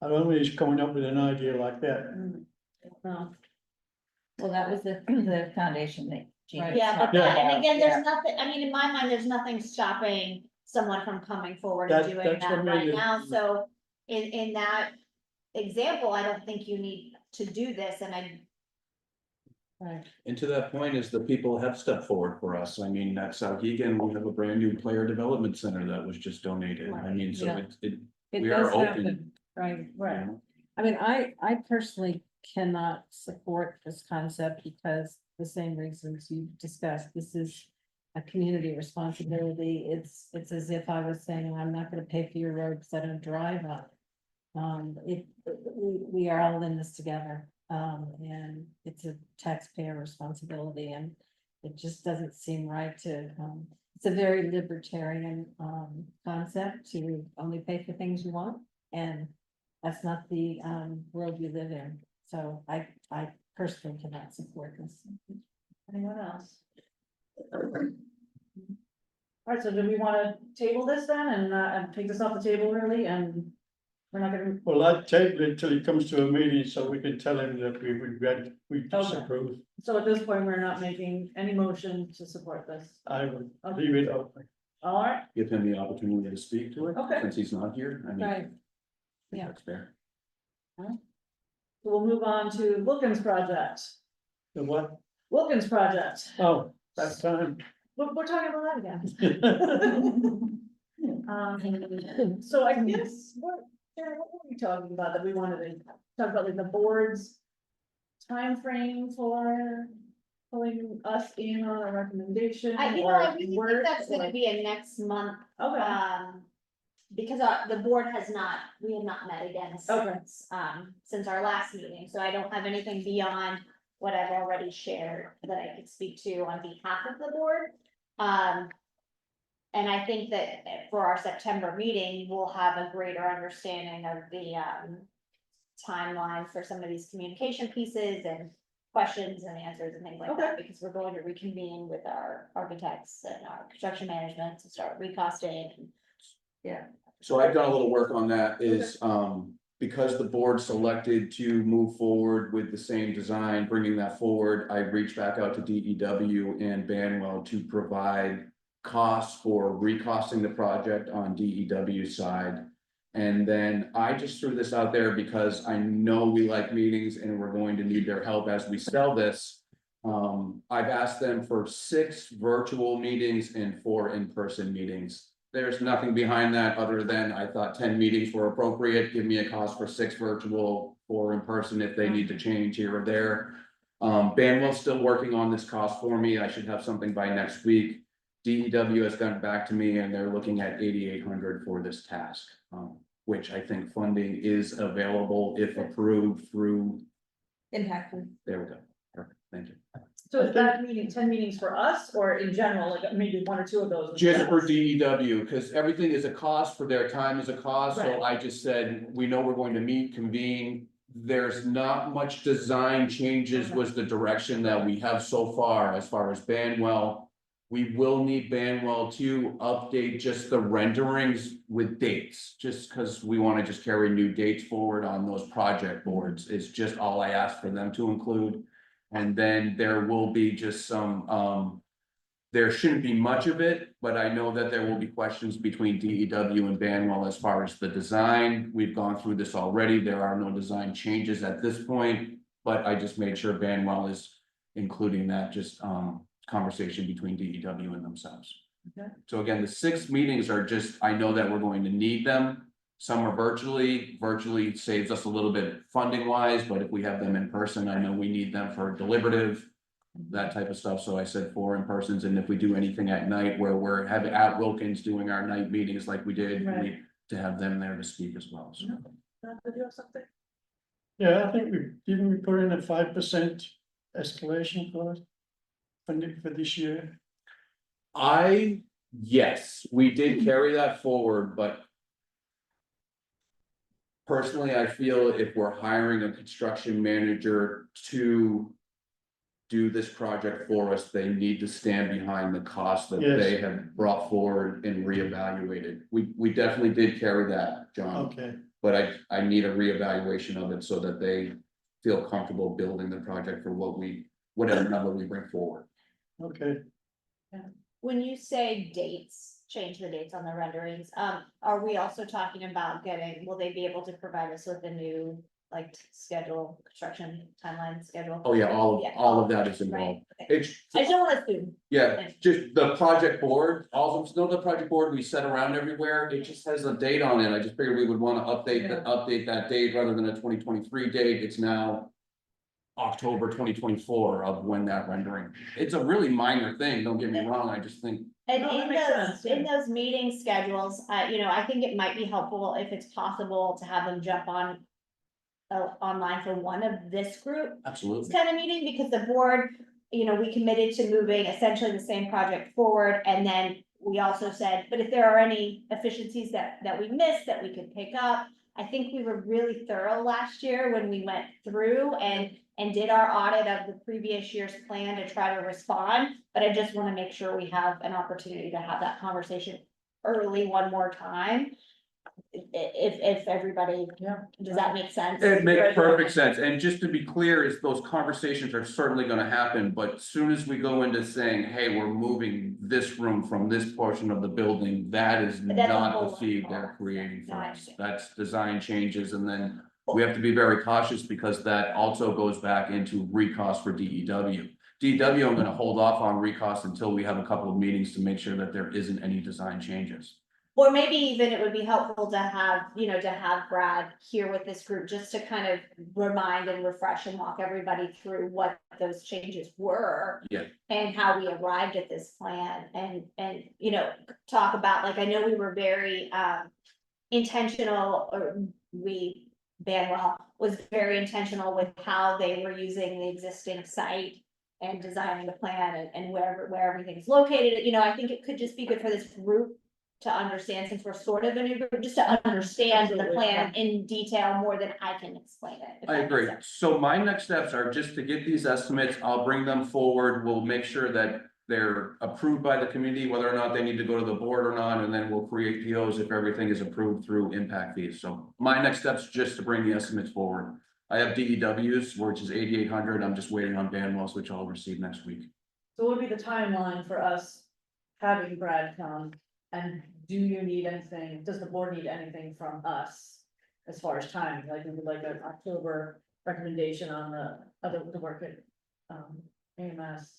I don't know if he's coming up with an idea like that. No. Well, that was the foundation that. Jean was Yeah, but talking that, and about. again, there's nothing, I mean, in my mind, there's nothing stopping someone from coming forward and doing That's what that I right mean. now, so. In that example, I don't think you need to do this, and Right. And to that point is the people have stepped forward for us. I mean, at Souhegan, we have a brand new player development center that was just donated. I mean, so Yeah. it, It we does are open. happen, right, you right. know? I mean, I personally cannot support this concept because the same reasons you discussed, this is a community responsibility. It's as if I was saying, I'm not gonna pay for your road because I don't drive on it. We are all in this together, and it's a taxpayer responsibility, and it just doesn't seem right to, it's a very libertarian, concept to only pay for things you want, and that's not the, world we live in. So I personally cannot support this. Anyone else? Alright, so do we wanna table this then and take this off the table really, and we're not gonna, Well, I'd table it till he comes to a meeting so we can tell him that we regret, we Okay. disapprove. so at this point, we're not making any motion to support this. I would leave it open. Alright, Give him the opportunity to speak to it, Okay. since he's not here. I mean, I Right, think yeah. that's fair. we'll move on to Wilkins project. The what? Wilkins project, Oh, that time. we're talking about that again. So I guess, Sharon, what were we talking about that we wanted to talk about, like the board's timeframe for pulling us in on a recommendation? I or really think work, that's gonna or- be a next month, Okay, because the board has not, we have not met again Okay. since our last meeting, so I don't have anything beyond what I've already shared that I could speak to on behalf of the board. And I think that for our September meeting, we'll have a greater understanding of the, timeline for some of these communication pieces and questions and answers and things like that, because we're going to reconvene with our architects and our construction management to start recosting. So I've done a little work on that is, because the board selected to move forward with the same design, bringing that forward, I reached back out to DEW and Banwell to provide costs for recosting the project on DEW side. And then I just threw this out there because I know we like meetings and we're going to need their help as we sell this. I've asked them for 6 virtual meetings and 4 in-person meetings. There's nothing behind that other than I thought 10 meetings were appropriate. Give me a cost for 6 virtual, 4 in person if they need to change here or there. Banwell's still working on this cost for me. I should have something by next week. DEW has gotten back to me and they're looking at 8,800 for this task. Which I think funding is available if approved through, Impactful. there we go. Perfect, thank you. so is that meeting, 10 meetings for us, or in general, like maybe 1 or 2 of those? would be Just for us? DEW, because everything is a cost for their time is a cost, so Right. I just said, we know we're going to meet, convene. There's not much design changes was the direction that we have so far as Banwell. We will need Banwell to update just the renderings with dates, just because we want to just carry new dates forward on those project boards. It's just all I asked for them to include. And then there will be just some, there shouldn't be much of it, but I know that there will be questions between DEW and Banwell as far as the design. We've gone through this already. There are no design changes at this point, but I just made sure Banwell is including that just, conversation between DEW and themselves. Okay. So again, the 6 meetings are just, I know that we're going to need them. Some are virtually saves us a little bit funding wise, but if we have them in person, I know we need them for deliberative. That type of stuff, so I said 4 in persons, and if we do anything at night where we're having at Wilkins doing our night meetings like we did, Right. to have them there to speak as well, so. Did you have something? Yeah, I think we put in a 5% escalation for it. Funding for this year. Yes, we did carry that forward, but. Personally, I feel if we're hiring a construction manager to. Do this project for us, they need to stand behind the cost that Yes. they have brought forward and reevaluated. We definitely did carry that, John. Okay, But I need a reevaluation of it so that they feel comfortable building the project for whatever number we bring forward. Okay, When you say dates, change the dates on the renderings, are we also talking about will they be able to provide us with a new, like, schedule, construction timeline schedule? Oh, yeah, Yeah. all of that is Right, involved. okay. It's, I just don't wanna assume. yeah, just the project board, also the project board we set around everywhere, it just has a date on it. I just figured we would wanna update that date rather than a 2023 date. It's now October 2024 of when that rendering. It's a really minor thing, don't get me wrong, I just think. And No, that in makes those, sense, in yeah. those meeting schedules, I think it might be helpful if it's possible to have them jump on. Online for one of this group Absolutely. kind of meeting, because the board, we committed to moving essentially the same project forward, and then. We also said, but if there are any efficiencies that we missed that we could pick up, I think we were really thorough last year when we went through and did our audit of the previous year's plan to try to respond, but I just wanna make sure we have an opportunity to have that conversation early one more time. If everybody, Yeah. does that make sense? It makes perfect sense, and just to be clear, is those conversations are certainly gonna happen, but soon as we go into saying, hey, we're moving this room from this portion of the building, that is That's a not whole the fee lot. they're creating for No, I us. see. That's design changes, and then we have to be very cautious because that also goes back into recost for DEW. DEW, I'm gonna hold off on recost until we have a couple of meetings to make sure that there isn't any design changes. Or maybe even it would be helpful to have, to have Brad here with this group, just to kind of remind and refresh and walk everybody through what those changes were. Yeah. And how we arrived at this plan and, talk about, like, I know we were very, intentional, or Banwell was very intentional with how they were using the existing site. And designing the plan and where everything's located, I think it could just be good for this group to understand, since we're sort of a new group, just to understand the Absolutely, plan in detail more than I can explain it. if I that makes agree. sense. So my next steps are just to get these estimates. I'll bring them forward. We'll make sure that they're approved by the committee, whether or not they need to go to the board or not, and then we'll create POs if everything is approved through impact fees. So my next steps just to bring the estimates forward. I have DEWs, which is 8,800. I'm just waiting on Banwell's, which I'll receive next week. So what would be the timeline for us having Brad come? And do you need anything, does the board need anything from us as far as timing, like we would like an October recommendation on the work at AMS?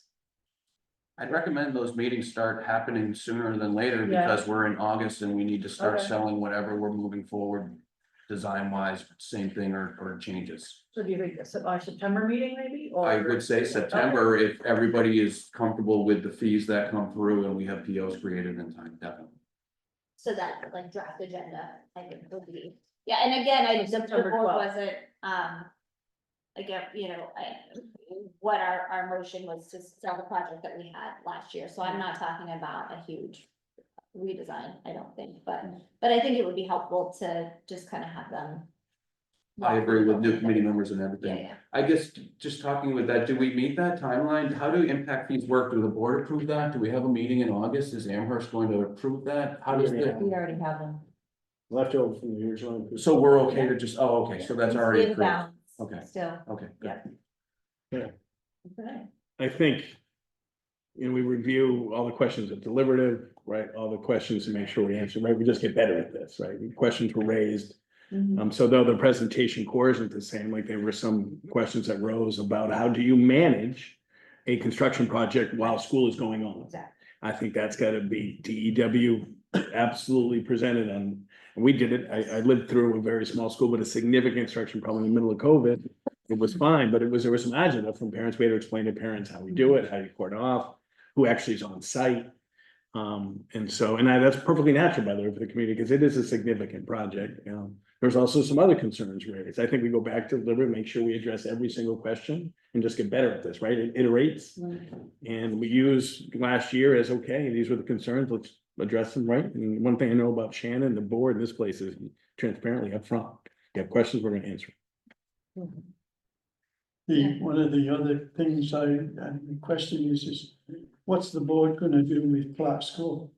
I'd recommend those meetings start happening sooner than later Yeah. because we're in August and we need to start Okay. selling whatever we're moving forward. Design wise, same thing or changes. So do you think our September meeting maybe, or? I would say September, if everybody is comfortable with the fees that come through and we have POs created in time, definitely. So that, like, draft agenda, I think would be, yeah, and again, the September board 12th. wasn't, again, what our motion was to sell the project that we had last year, so I'm not talking about a huge redesign, I don't think, but I think it would be helpful to just kind of have them. I agree with new committee members and Yeah, everything. yeah. I guess just talking with that, do we meet that timeline? How do impact fees work? Do the board approve that? Do we have a meeting in August? Is Amherst going to approve that? How does We the, already have them. leftover from the original. so we're okay to just, oh, okay, so that's already In approved. balance. Okay. Still, Okay. yeah. Okay. I think. We review all the questions of deliberative, right, all the questions to make sure we answer, right, we just get better at this, right, questions were raised. So though the presentation core isn't the same, like there were some questions that rose about how do you manage a construction project while school is going on? Exactly. I think that's gotta be DEW absolutely presented on, and we did it, I lived through a very small school with a significant construction problem in the middle of COVID. It was fine, but there was some agenda from parents, we had to explain to parents how we do it, how you cordon off, who actually is on site. That's perfectly natural, by the way, for the community, because it is a significant project, There's also some other concerns raised. I think we go back to deliberate, make sure we address every single question and just get better at this, right? It iterates. And we use last year as, okay, these were the concerns, let's address them, right? And one thing I know about Shannon, the board in this place is transparently upfront. You have questions, we're gonna answer. One of the other things the question is what's the board gonna do with Clark School?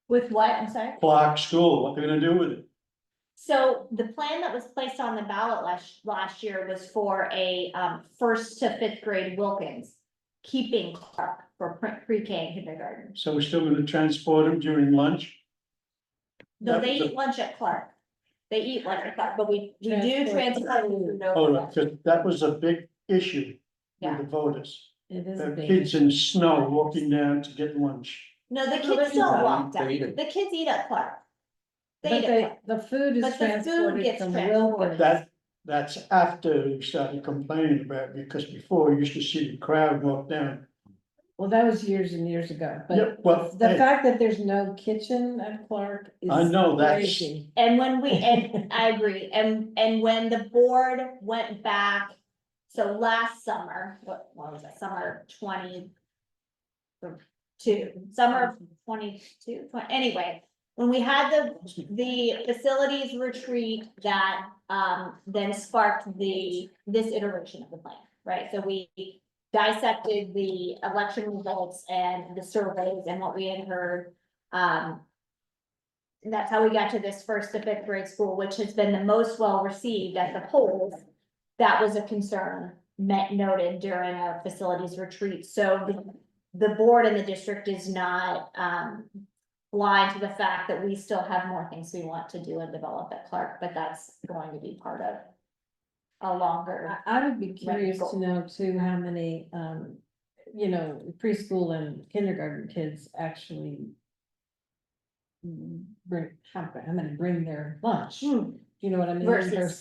With what, I'm sorry? Clark School, what they're gonna do with it? So the plan that was placed on the ballot last year was for a, first to fifth grade Wilkins, keeping Clark for pre-K and kindergarten. So we're still gonna transport them during lunch? No, That they was a- eat lunch at Clark. They eat lunch at Clark, but we do Transport transport food. food Oh, over right, there. 'cause that was a big issue Yeah. with the voters. It is. a There are big kids issue. in the snow walking down to get lunch. No, the No, kids they don't eat. walk down. They eat it. The kids eat at Clark. They But eat at they, Clark. the food is But the food transported gets from transported. Wilkins. That's after you started complaining about it, because before you used to see the crowd walk down. Well, that was years and years ago, Yeah, but well, the hey, fact that there's no kitchen at Clark is I know that's- crazy. And when we, and I agree, and when the board went back, so last summer, what was it, summer 22, summer of 22, anyway. When we had the facilities retreat that, then sparked this iteration of the plan, right? So we dissected the election results and the surveys and what we had heard. And that's how we got to this first to fifth grade school, which has been the most well received at the polls. That was a concern noted during a facilities retreat. So the board and the district is not blind to the fact that we still have more things we want to do and develop at Clark, but that's going to be part of a longer. I would be curious to know too, how many, preschool and kindergarten kids actually bring, how many bring their lunch? Do you know what I mean? Versus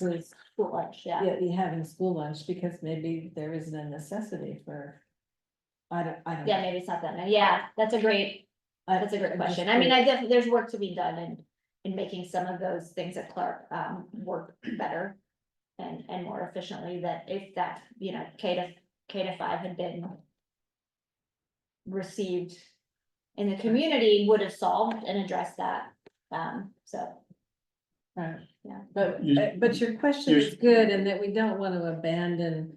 school lunch, yeah. Yeah, you having school lunch, because maybe there isn't a necessity for. I don't. Yeah, maybe it's not that many. Yeah, that's a great question. I mean, there's work to be done in making some of those things at Clark, work better. And more efficiently, that if that, K to 5 had been received in the community, would have solved and addressed that, so. Right, Yeah. but You- your question you- is good, and that we don't want to abandon.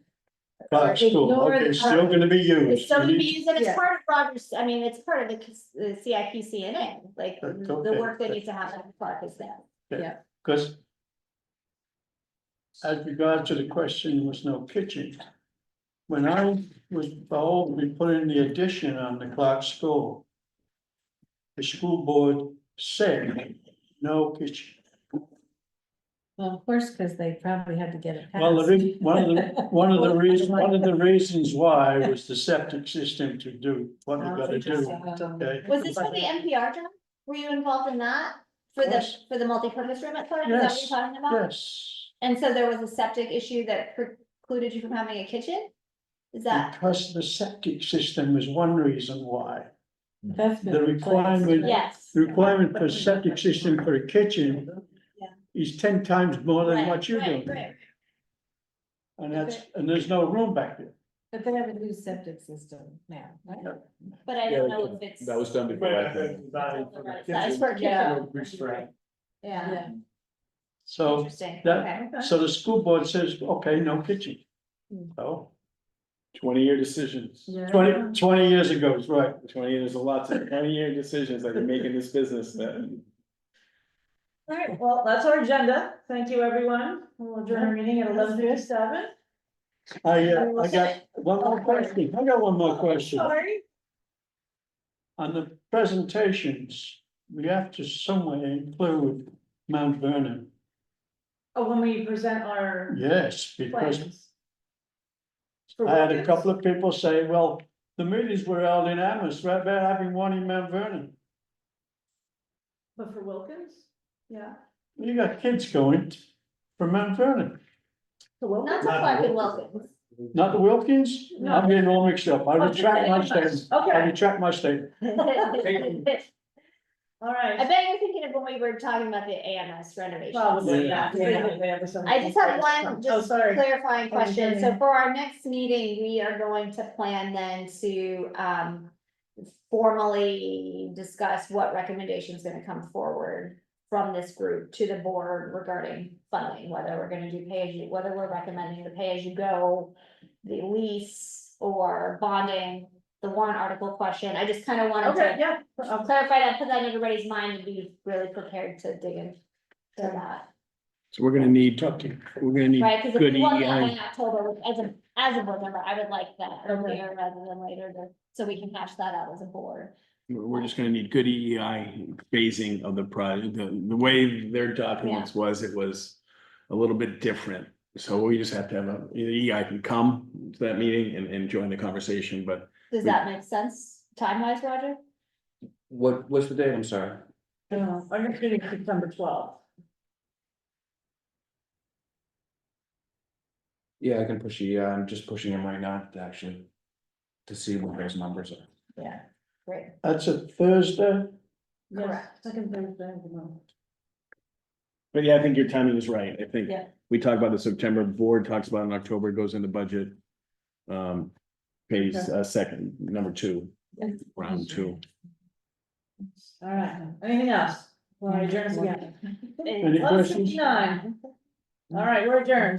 Clark School, Ignore okay, the- still gonna be used. It's still gonna You be need- used, and it's Yeah. part of Rogers, I mean, it's part of the CIP like, That's the okay. work that needs to happen at Clark is there. Yeah. Cause as regard to the question, was no kitchen. When I was told we put in the addition on the Clark School, the school board said no kitchen. Well, of course, because they probably had to get it passed. Well, one of the reasons why was the septic system to do what we gotta do, okay? Was this for the NPR job? Were you involved in that? For Yes. the multipurpose room at Clark, is that what Yes, you're talking about? yes, And so there was a septic issue that precluded you from having a kitchen? Is that, because the septic system is one reason why. That's been The replaced, requirement- right? yes. The requirement for a septic system for a kitchen Yeah. is 10 times more than what you're Right, doing. right. And there's no room back there. But they have a new septic system now, right? But I don't know if it's. That was done before I came. That's for Yeah. kitchen. Yeah, So interesting, that, okay. so the school board says, okay, no kitchen. So 20-year decisions. 20 years ago, is right. 20 years, a lot of 20-year decisions that you make in this business that. All right, well, that's our agenda. Thank you, everyone. We'll adjourn our meeting at 11:57. I got one more question. I got one more question. Sorry. On the presentations, we have to somewhere include Mount Vernon. Oh, when we present our Yes, because plans. For I had a Wilkins? couple of people say, well, the meetings were held in Amherst, right, about having one in Mount Vernon. But for Wilkins? Yeah. You got kids going from Mount Vernon, For Not Wilkins? to Clark and Wilkins. not the Wilkins? No. I'm getting all mixed up. I retract my statement. I Okay, retract my statement. all I right. bet you're thinking of when we were talking about the AMS renovation. Probably, Yeah. yeah. I just have one, Oh, just sorry. clarifying Oh, question, yeah. so for our next meeting, we are going to plan then to, formally discuss what recommendation is gonna come forward from this group to the board regarding funding, whether we're gonna do whether we're recommending the pay-as-you-go, the lease, or bonding, the warrant article question, I just kinda wanted Okay, to yeah. clarify that, put that in everybody's mind, and be really prepared to dig into that. So we're gonna need, Talking. we're gonna need Right, cause if good you want that EI. in October, as a board member, I would like that earlier rather than later, so we can hash that out as a board. We're just gonna need good EI phasing of the project. The way their documents was, it was a little bit different. So we just have to have either EI can come to that meeting and join the conversation, but Does that make sense, time wise, Roger? What's the date? I'm sorry. Our next meeting is September 12th. Yeah, I can push you. Yeah, I'm just pushing him right now to actually. To see what those numbers are. Yeah, great. That's a Thursday. Yes, Correct. second Thursday of the month. But yeah, I think your timing is right. I think Yeah. we talked about the September, board talks about in October, goes into budget. Pays second, number 2, round 2. All right, anything else? Well, adjourn us again. Any questions? 11:59. All right, we're adjourned.